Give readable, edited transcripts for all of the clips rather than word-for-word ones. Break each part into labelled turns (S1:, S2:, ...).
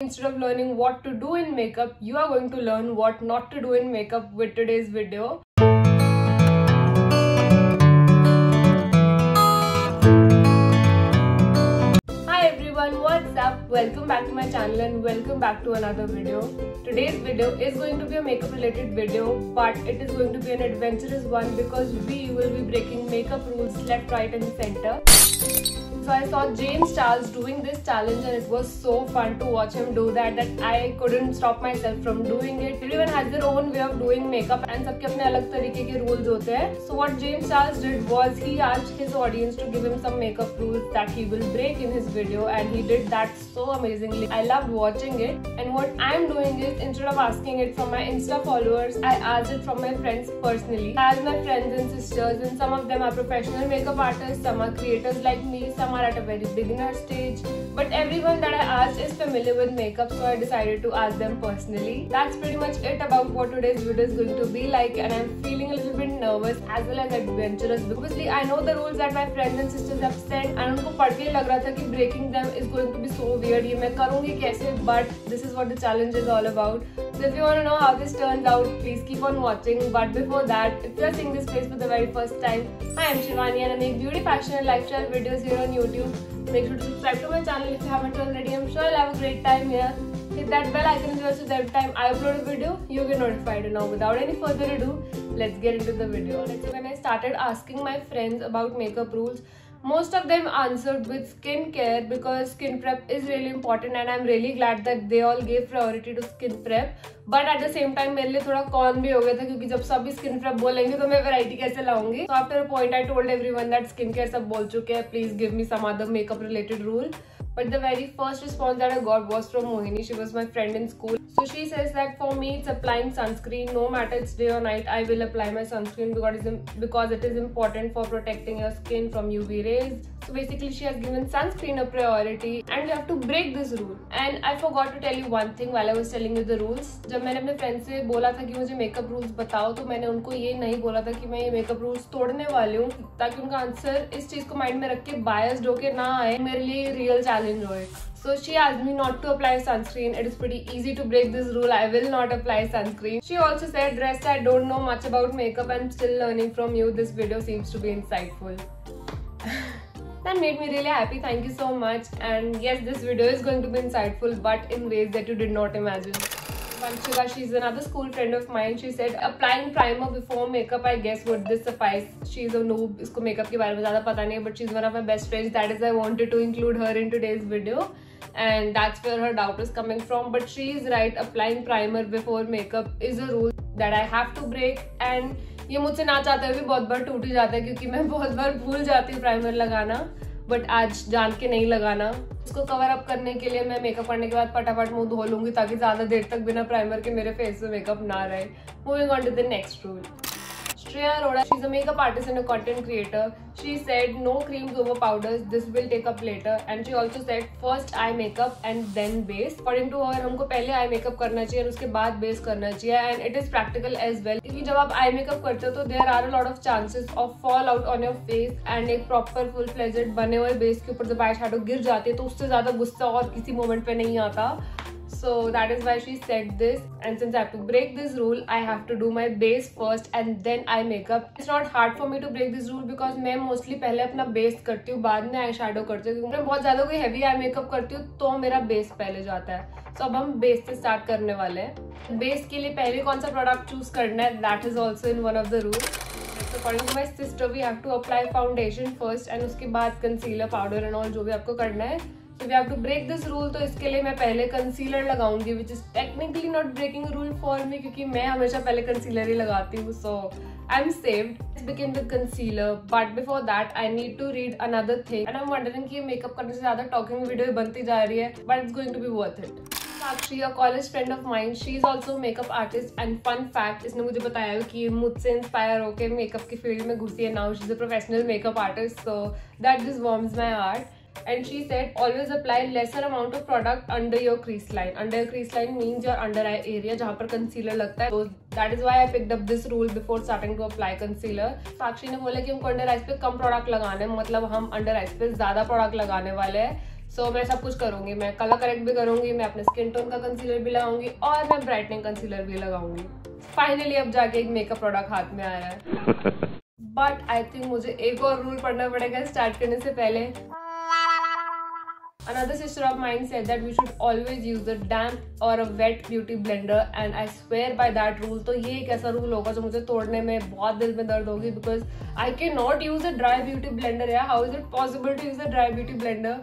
S1: Instead of learning what to do in makeup, you are going to learn what not to do in makeup with today's video. Hi everyone, what's up? Welcome back to my channel and welcome back to another video. Today's video is going to be a makeup related video, but it is going to be an adventurous one because we will be breaking makeup rules left, right and center. So I saw James Charles doing this challenge and it was so fun to watch him do that I couldn't stop myself from doing it. Everyone has their own way of doing makeup and सबके अपने अलग तरीके के rules होते हैं. So what James Charles did was he asked his audience to give him some makeup rules that he will break in his video, and he did that so amazingly. I loved watching it, and what I'm doing is instead of asking it from my Insta followers, I asked it from my friends personally. As my friends and sisters, and some of them are professional makeup artists, some are creators like me, some are at a very beginner stage, but everyone that I asked is familiar with makeup, so I decided to ask them personally. That's pretty much it about what today's video is going to be like, and I'm feeling a little bit nervous as well as adventurous. Obviously, I know the rules that my friends and sisters have set, and उनको पढ़ के लग रहा था कि breaking them is going to be so weird. ये मैं करूँगी कैसे? But this is what the challenge is all about. So if you want to know how this turns out, please keep on watching. But before that, if you are seeing this face for the very first time, hi, I'm Shivani and I make beauty, fashion and lifestyle videos here on YouTube. Make sure to subscribe to my channel if you haven't already. I'm sure you'll have a great time here. Hit that bell icon as well so that every time I upload a video, you get notified. And now without any further ado, let's get into the video. So when I started asking my friends about makeup rules, most of them answered with skincare because skin prep is really important, and I'm really glad that they all gave priority to skin prep. But at the same time मेरे लिए थोड़ा cone भी हो गया था क्योंकि जब सभी स्किन प्रेप बोलेंगे तो मैं वैरायटी कैसे लाऊंगी. So after a point I told everyone that skincare सब बोल चुके हैं, please give me some other makeup related rule. But the very first response that I got was from Mohini. She was my friend in school. So she says that for me it's applying sunscreen. No matter it's day or night, I will apply my sunscreen because it is important for protecting your skin from UV rays. So basically she has given sunscreen a priority, and you have to break this rule. And I forgot to tell you one thing while I was telling you the rules. जब मैंने अपने friend से बोला था कि मुझे makeup rules बताओ, तो मैंने उनको ये नहीं बोला था कि मैं ये मेकअप रूल्स तोड़ने वाली हूँ, ताकि उनका आंसर इस चीज को माइंड में रख के बायस्ड होके ना आए, मेरे लिए रियल चैलेंज हो. So she asked me not to apply sunscreen. It is pretty easy to break this rule. I will not apply sunscreen. She also said, rest, I don't know much about makeup. I'm still learning from you. This video seems to be insightful. That made me really happy. Thank you so much. And yes, this video is going to be insightful, but in ways that you did not imagine. Vanshika, she's another school friend of mine. She said applying primer before makeup, I guess would this suffice? She's a noob. इसको makeup के बारे में ज़्यादा पता नहीं है, but she's one of my best friends. That is, I wanted to include her in today's video, and that's where her doubt is coming from. But she is right. Applying primer before makeup is a rule that I have to break, and ये मुझसे ना चाहते हुए भी बहुत बार टूट ही जाता है क्योंकि मैं बहुत बार भूल जाती हूँ प्राइमर लगाना, बट आज जान के नहीं लगाना. उसको कवर अप करने के लिए मैं मेकअप करने के बाद फटाफट मुंह धो लूंगी ताकि ज्यादा देर तक बिना प्राइमर के मेरे फेस पे मेकअप ना रहे. Moving on to the next rule. Shreya Arora, she's a makeup artist and a content creator. She said no creams over powders. This will take up later. And she also said first eye makeup and then base. According to her, हमको पहले eye makeup करना चाहिए और उसके बाद base करना चाहिए. And it is practical as well. क्योंकि जब आप eye makeup करते हो तो there are a lot of chances of fallout on your face, and एक proper full fledged बने हुए base के ऊपर जब eye shadow गिर जाती है तो उससे ज़्यादा गुस्सा और किसी moment पे नहीं आता. So that is why she said this, and since I have to break this rule, I have to do my base first and then eye makeup. It's not hard for me to break this rule because मैं mostly पहले अपना base करती हूँ, बाद में eye shadow करती हूँ. क्योंकि मैं बहुत ज़्यादा कोई heavy eye makeup करती हूँ तो मेरा base पहले जाता है. So अब हम base से start करने वाले हैं. Base के लिए पहले कौन सा product choose करना है, that is also in one of the rules. So according to my sister, we have to apply foundation first and उसके बाद concealer, powder and all जो भी आपको करना है. So we have to break this rule. तो इसके लिए मैं पहले कंसीलर लगाऊंगी, which is technically not breaking a rule for me क्योंकि मैं हमेशा पहले कंसीलर ही लगाती हूँ. So I'm saved. Let's begin with concealer. But before that, I need to read another thing. And I'm wondering कि ये मेकअप करने से ज़्यादा talking वीडियो बनती जा रही है, but it's going to be worth it. Sakshi, a college friend of mine, she is also a makeup artist, and fun fact, इसने मुझे बताया कि मुझसे इंस्पायर होकर मेकअप की फील्ड में घुसी है. Now she's a professional makeup artist, so that just warms my heart. And she said always apply lesser amount of product under your crease line. Under your crease line means your under eye area जहाँ पर concealer लगता है. So that is why I picked up this rule before starting to apply concealer. साक्षी ने बोला कि हमको under eyes पे कम product लगाने हैं, मतलब हम under eyes पे ज़्यादा product लगाने वाले हैं. सो मैं सब कुछ करूंगी, मैं कलर करेक्ट भी करूंगी, मैं अपने स्किन टोन का कंसीलर भी लगाऊंगी और मैं ब्राइटनिंग कंसीलर भी लगाऊंगी। फाइनली अब जाके एक मेकअप प्रोडक्ट हाथ में आया है। बट आई थिंक मुझे एक और रूल पढ़ना पड़ेगा स्टार्ट करने से पहले। Another sister of mine said that we should always use a damp or a wet beauty blender and I swear by that rule। तो ये एक ऐसा रूल होगा जो मुझे तोड़ने में बहुत दिल में दर्द होगी, because I cannot use a dry beauty blender। यार how is it possible to use a dry beauty blender?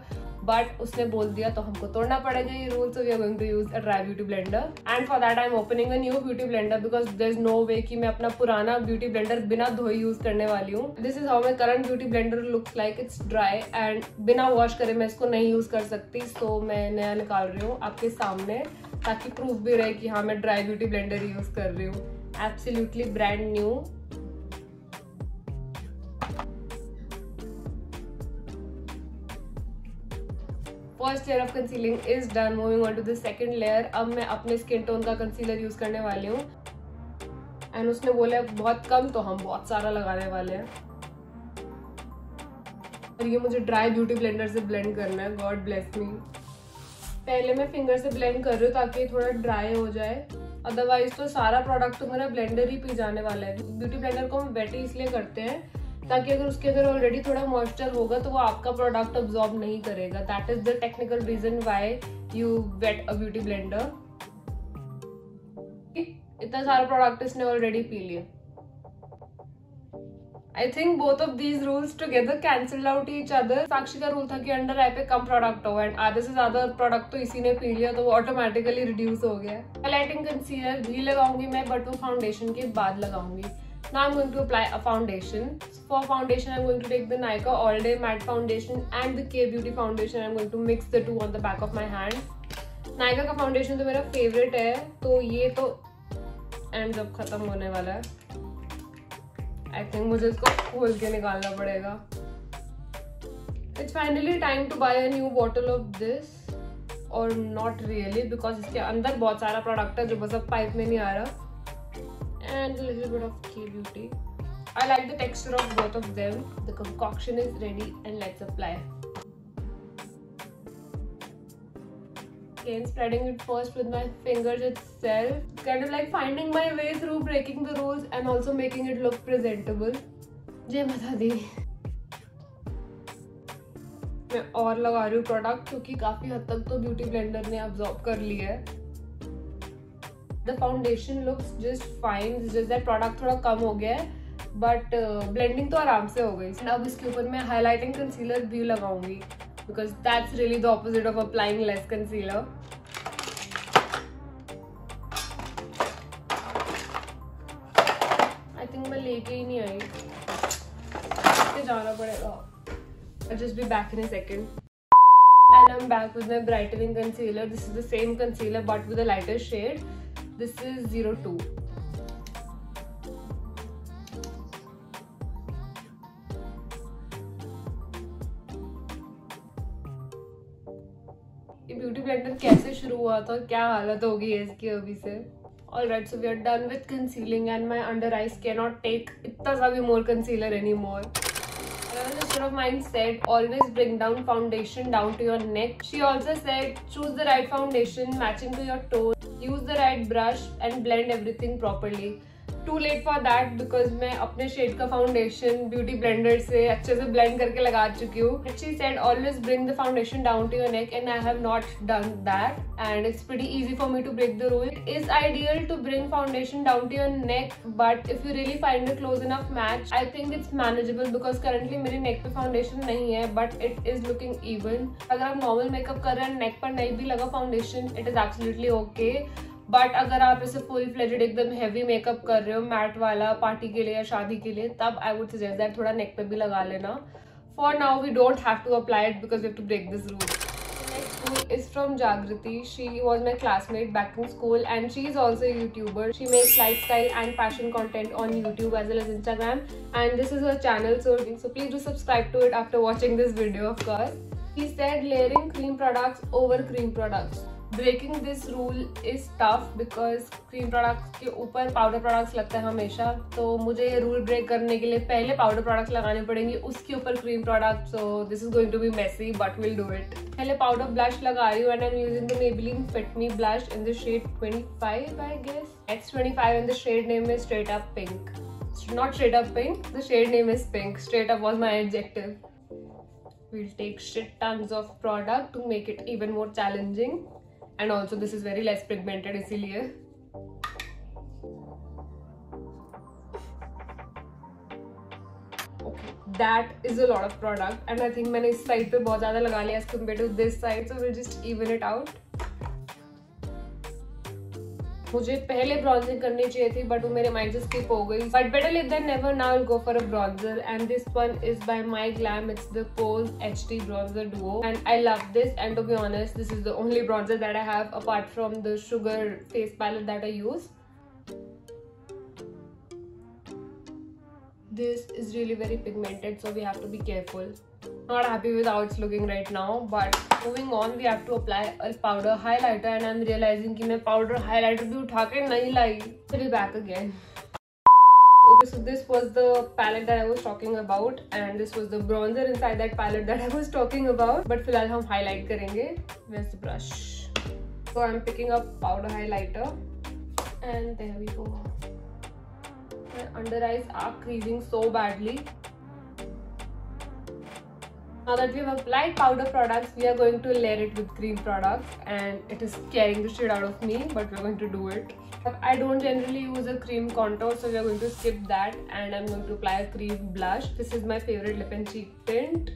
S1: But उसने बोल दिया तो हमको तोड़ना पड़ेगा ये rule. So we are going to use a dry beauty blender and for that I am opening a new beauty blender because there is no way कि मैं अपना पुराना ब्यूटी ब्लेंडर बिना धोए यूज करने वाली हूँ। This is how my current beauty blender looks like, it's dry and बिना वॉश करे मैं इसको नहीं यूज कर सकती। सो मैं नया निकाल रही हूँ आपके सामने ताकि प्रूफ भी रहे कि हाँ मैं ड्राई ब्यूटी ब्लेंडर यूज कर रही हूँ। Absolutely brand new. First layer of concealing is done. Moving on to the second layer. अब मैं अपने स्किन टोन का कंसीलर यूज करने वाली हूँ एंड उसने बोला बहुत कम तो हम बहुत सारा लगाने वाले हैं। और ये मुझे ड्राई ब्यूटी ब्लेंडर से ब्लेंड करना है। God bless me. पहले मैं फिंगर से ब्लेंड कर रही हूँ ताकि थोड़ा ड्राई हो जाए, अदरवाइज तो सारा प्रोडक्ट तो मेरा ब्लेंडर ही पी जाने वाला है। ब्यूटी ब्लेंडर को हम वेट ही इसलिए करते हैं ताकि अगर उसके अंदर ऑलरेडी थोड़ा मॉइस्चर होगा तो वो आपका प्रोडक्ट अब्सॉर्ब नहीं करेगा। That is the technical reason why you wet a beauty blender. इतना सारा प्रोडक्ट इसने ऑलरेडी पी लिया। I think both of these rules together cancelled out each other. Sakshi का रूल था कि अंडर आई पे कम प्रोडक्ट हो एंड आधे से ज्यादा प्रोडक्ट तो इसी ने पी लिया तो वो ऑटोमेटिकली रिड्यूस हो गया। हाइलाइटिंग कंसीलर भी लगाऊंगी मैं, बट वो फाउंडेशन के बाद लगाऊंगी। Now I'm going to apply a foundation. For foundation, I'm going to take the Nykaa All Day Matte Foundation and the K Beauty Foundation. I'm going to mix the two on the back of my hand. Nykaa का foundation तो मेरा favorite है, तो ये तो ends up खत्म होने वाला है। I think मुझे इसको खोल के निकालना पड़ेगा। It's finally time to buy a new bottle of this, or not really, because इसके अंदर बहुत सारा product है जो बस अब pipe में नहीं आ रहा। And a little bit of K Beauty. I like the texture of both of them. The concoction is ready and let's apply. Again, spreading it first with my fingers itself. Kind of like finding my way through breaking the rules and also making it look presentable. जय माता दी। मैं और लगा रही हूँ product क्योंकि काफी हद तक तो ब्यूटी ब्लेंडर ने अब्सॉर्ब कर लिया है। The foundation looks just fine, it's just that product थोड़ा कम हो गया है, but blending तो आराम से हो गई। अब इसके ऊपर मैं highlighting concealer भी लगाऊंगी because that's really the opposite of applying less concealer। I think मैं लेके ही नहीं आई, जाना पड़ेगा। I'll just be back in a second। And I'm back with my brightening concealer। This is the same concealer but with a lighter shade। This is 02। ये beauty blender कैसे शुरू हुआ था, क्या हालत होगी इसकी अभी से। Alright, so we are done with concealing and my under eyes cannot take इतना सा भी more concealer anymore। Another sister of mine said always bring down foundation down to your neck। She also said choose the right foundation matching to your tone, use the right brush and blend everything properly। Too late for that because मैं अपने shade का foundation beauty blender से अच्छे से blend करके लगा चुकी हूँ। She said always bring the foundation down to your neck and I have not done that and it's pretty easy for me to break the rule। It is ideal to bring foundation down to your neck but if you really find a close enough match I think it's manageable because currently मेरे neck पे foundation नहीं है but it is looking even। अगर आप normal makeup कर रहे हैं neck पर नहीं भी लगा foundation it is absolutely okay। But अगर आप इसे फुल फ्लेजेड एकदम हैवी मेकअप कर रहे हो मैट वाला पार्टी के लिए या शादी के लिए तब आई वुड सजेस्ट दैट थोड़ा नेक पे भी लगा लेना। For now we don't have to apply it because we have to break this rule. Next rule is from Jagriti. She was my classmate back in school and she is also a YouTuber। She makes lifestyle and fashion content on YouTube as well as Instagram and this is her channel so please do subscribe to it after watching this video of course। He said layering cream products over cream products। Breaking this rule is tough because cream products के ऊपर powder products लगते हैं हमेशा, तो मुझे ये rule break करने के लिए पहले पाउडर प्रोडक्ट्स लगाने पड़ेंगे, उसके ऊपर cream product. So this is going to be messy but will do it. पहले पाउडर ब्लश लगा रही हूँ and I am using the Maybelline Fit Me blush in the shade 25 I guess. X25 and the shade name is Straight Up Pink. Not Straight Up Pink, the shade name is Pink. Straight up was my adjective. We'll take shit tons of product to make it even more challenging. And also this is very less pigmented इसीलिए. Okay, that is a lot of product and I think मैंने इस side पे बहुत ज़्यादा लगा लिया as compared to this side, so we'll just even it out. मुझे पहले ब्रॉन्जिंग करनी चाहिए थी बट वो मेरे माइंड से स्किप हो गई. But better late than never. Now I will go for a bronzer and this one is by my glam. It's the Pose HD Bronzer Duo and I love this, and to be honest this is the only bronzer that I have apart from the Sugar face palette that I use. This is really very pigmented, so we have to be careful. Not happy with how it's looking right now, but moving on, we have to apply a powder highlighter and I'm realizing कि मैं powder highlighter भी उठा के नहीं लाई. We'll be back again. Okay, so this was the palette that I was talking about and this was the bronzer inside that palette that I was talking about. But फिलहाल हम highlight करेंगे. Where's the brush? So I'm picking up powder highlighter and there we go. My under eyes are creasing so badly. Now that we have applied powder products, we are going to layer it with cream products and it is scaring the shit out of me, but we're going to do it. I don't generally use a cream contour, so we are going to skip that and I'm going to apply a cream blush. This is my favorite lip and cheek tint.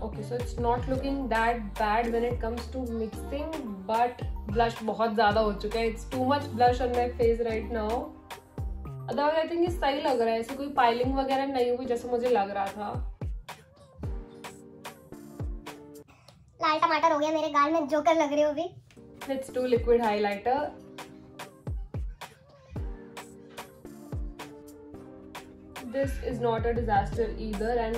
S1: Okay, so it's not looking that bad when it comes to mixing, but blush बहुत ज़्यादा हो चुका है. It's too much blush on my face right now. Otherwise I think ये सही लग रहा है, ऐसे कोई पाइलिंग वगैरह नहीं हुई जैसे मुझे लग रहा था.
S2: लाल टमाटर हो गया मेरे गाल में, जोकर लग रही हो भी.
S1: Let's do liquid highlighter. This is not a disaster either and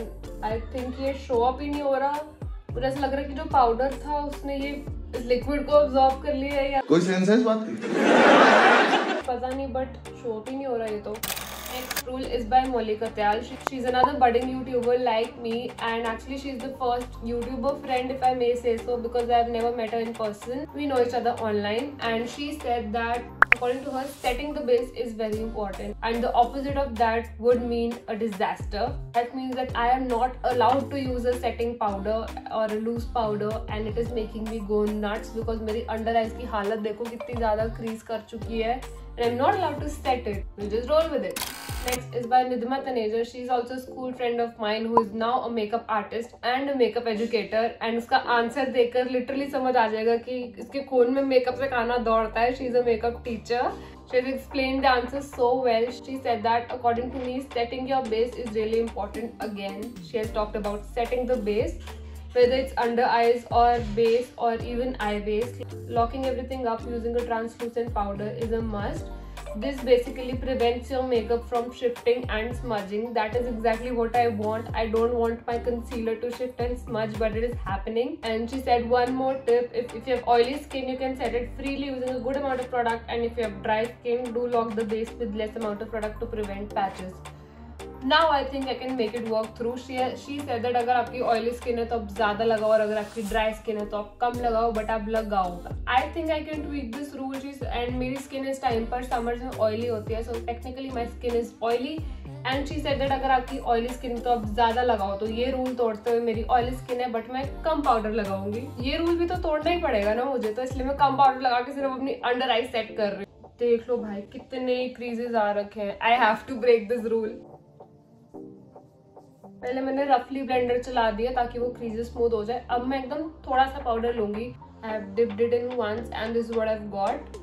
S1: I think ये शो अप ही नहीं हो रहा. मुझे ऐसा लग रहा है कि जो पाउडर था उसने ये इस लिक्विड को अब्सॉर्ब कर लिया है या
S3: कोई सेंस है इस बात की?
S1: पता नहीं, बट शो अप ही नहीं हो रहा ये तो. Next rule is by Molly Katyal. She's another budding YouTuber like me and actually she's the first YouTuber friend if I may say so because I've never met her in person. We know each other online and she said that according to her setting the base is very important and the opposite of that would mean a disaster. That means that I am not allowed to use a setting powder or a loose powder and it is making me go nuts because मेरी under eyes की हालत देखो कितनी ज़्यादा crease कर चुकी है and I'm not allowed to set it. We'll just roll with it. Next is by Nidhima Taneja. She's also a school friend of mine who is now a makeup artist and a makeup educator. And उसका answer देखकर literally समझ आ जाएगा कि इसके खून में makeup से खाना दौड़ता है. She's a makeup teacher. She has explained the answer so well. She said that according to me, setting your base is really important. Again, she has talked about setting the base, whether it's under eyes or base or even eye base. Locking everything up using a translucent powder is a must. This basically prevents your makeup from shifting and smudging. That is exactly what I want. I don't want my concealer to shift and smudge, but it is happening. And she said one more tip, if you have oily skin, you can set it freely using a good amount of product, and if you have dry skin, do lock the base with less amount of product to prevent patches. Now I think I can make it work through. She said that अगर आपकी oily skin है तो आप ज़्यादा लगाओ और अगर आपकी dry skin है तो आप कम लगाओ, but आप लगाओ. I think I can tweak this rule. And मेरी skin इस time पर summers में oily होती है, so technically my skin is oily. And she said that अगर आपकी oily skin है तो आप ज़्यादा लगाओ. तो ये rule तोड़ते हुए मेरी oily skin है but मैं कम powder लगाऊंगी. ये rule भी तो तोड़ना ही पड़ेगा ना मुझे, तो इसलिए मैं कम powder लगा के सिर्फ अपनी under eye set कर रही हूँ. देख लो भाई कितने creases आ रखे हैं. I have to break this rule. पहले मैंने रफली ब्लेंडर चला दिया ताकि वो क्रीजेस स्मूथ हो जाए. अब मैं एकदम थोड़ा सा पाउडर लूंगी. I have dipped it in once and this is what I've got.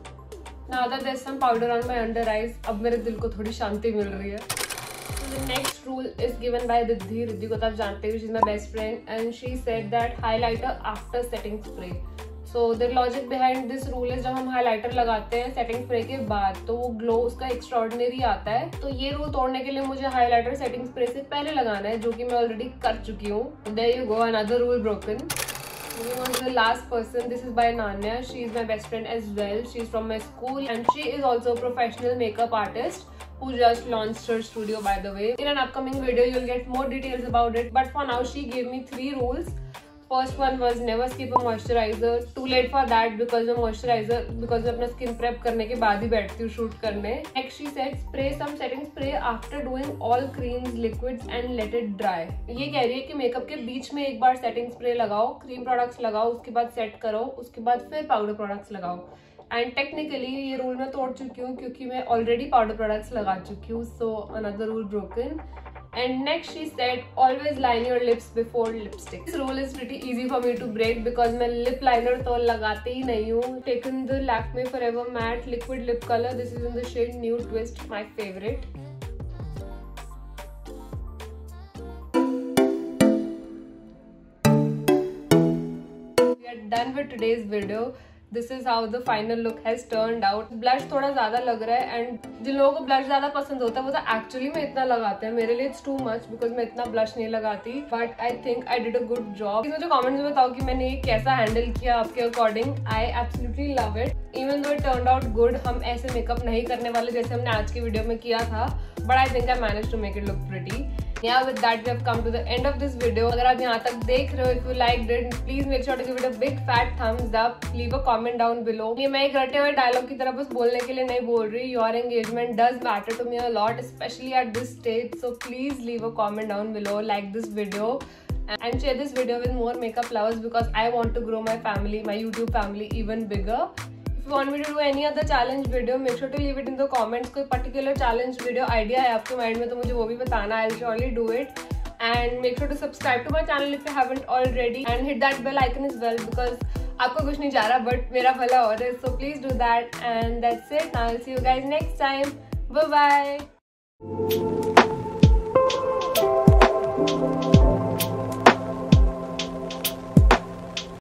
S1: Now that there's some powder on my under eyes, अब मेरे दिल को थोड़ी शांति मिल रही है. The next rule is given by Riddhi. Riddhi को तो आप जानते हो, she's my best friend and she said that highlighter after setting spray. So the logic behind this rule is जब हम हाइलाइटर लगाते हैं सेटिंग स्प्रे के बाद तो वो ग्लो उसका एक्स्ट्राऑर्डिनरी आता है। तो ये रूल तोड़ने के लिए मुझे हाइलाइटर सेटिंग स्प्रे से पहले लगाना है, जो कि मैं ऑलरेडी कर चुकी हूँ। There you go, another rule broken. Moving on to the last person, this is by Nanya. She is my best friend as well. She is from my school and she is also a professional makeup artist who just launched her studio, by the way. In an upcoming video, you'll get more details about it. But for now, she gave me 3 rules. First one was never skip a moisturizer. Too late for that because मैं अपना skin prep करने के बाद ही बैठती हूँ shoot करने. Next she said spray some setting spray after doing all creams, liquids and let it dry. ये कह रही है कि मेकअप के बीच में एक बार setting spray लगाओ, cream products लगाओ, उसके बाद set करो, उसके बाद फिर powder products लगाओ. एंड टेक्निकली ये रूल मैं तोड़ चुकी हूँ क्योंकि मैं ऑलरेडी पाउडर प्रोडक्ट्स लगा चुकी हूँ. So another rule broken. And next she said always line your lips before lipstick. This rule is pretty easy for me to break because मैं lip liner तो लगाते ही नहीं हूँ. Taken the Lakme Forever Matte Liquid Lip Color. This is in the shade Nude Twist, my favorite. We are done with today's video. This is how the final look has turned out. Blush थोड़ा ज्यादा लग रहा है and जिन लोगों को blush ज्यादा पसंद होता है वो तो actually में इतना लगाते हैं. मेरे लिए it's too much because मैं इतना blush नहीं लगाती. But I think I did a good job. मुझे comments में बताओ कि मैंने ये कैसा handle किया आपके according. I absolutely love it. Even though it turned out good, हम ऐसे makeup नहीं करने वाले जैसे हमने आज की वीडियो में किया था. But I think I managed to make it look pretty. Yeah, with that we have come to the end of this video. अगर आप यहाँ तक देख रहे हो, if you liked it, please make sure to give it a big fat thumbs up. Leave a comment down below. ये मैं एक रटे हुए डायलॉग की तरह बस बोलने के लिए नहीं बोल रही. Your engagement does matter to me a lot, especially at this stage. So please leave a comment down below, like this video, and share this video with more makeup lovers because I want to grow my family, my YouTube family even bigger. If you want me to do any other challenge video, make sure to leave it in the comments. कोई particular challenge video idea है आपके mind में तो मुझे वो भी बताना. I'll surely do it. And make sure to subscribe to my channel if you haven't already. And hit that bell icon as well because आपको कुछ नहीं जा रहा but मेरा भला हो रहा है. So please do that. And that's it. Now I'll see you guys next time. Bye bye.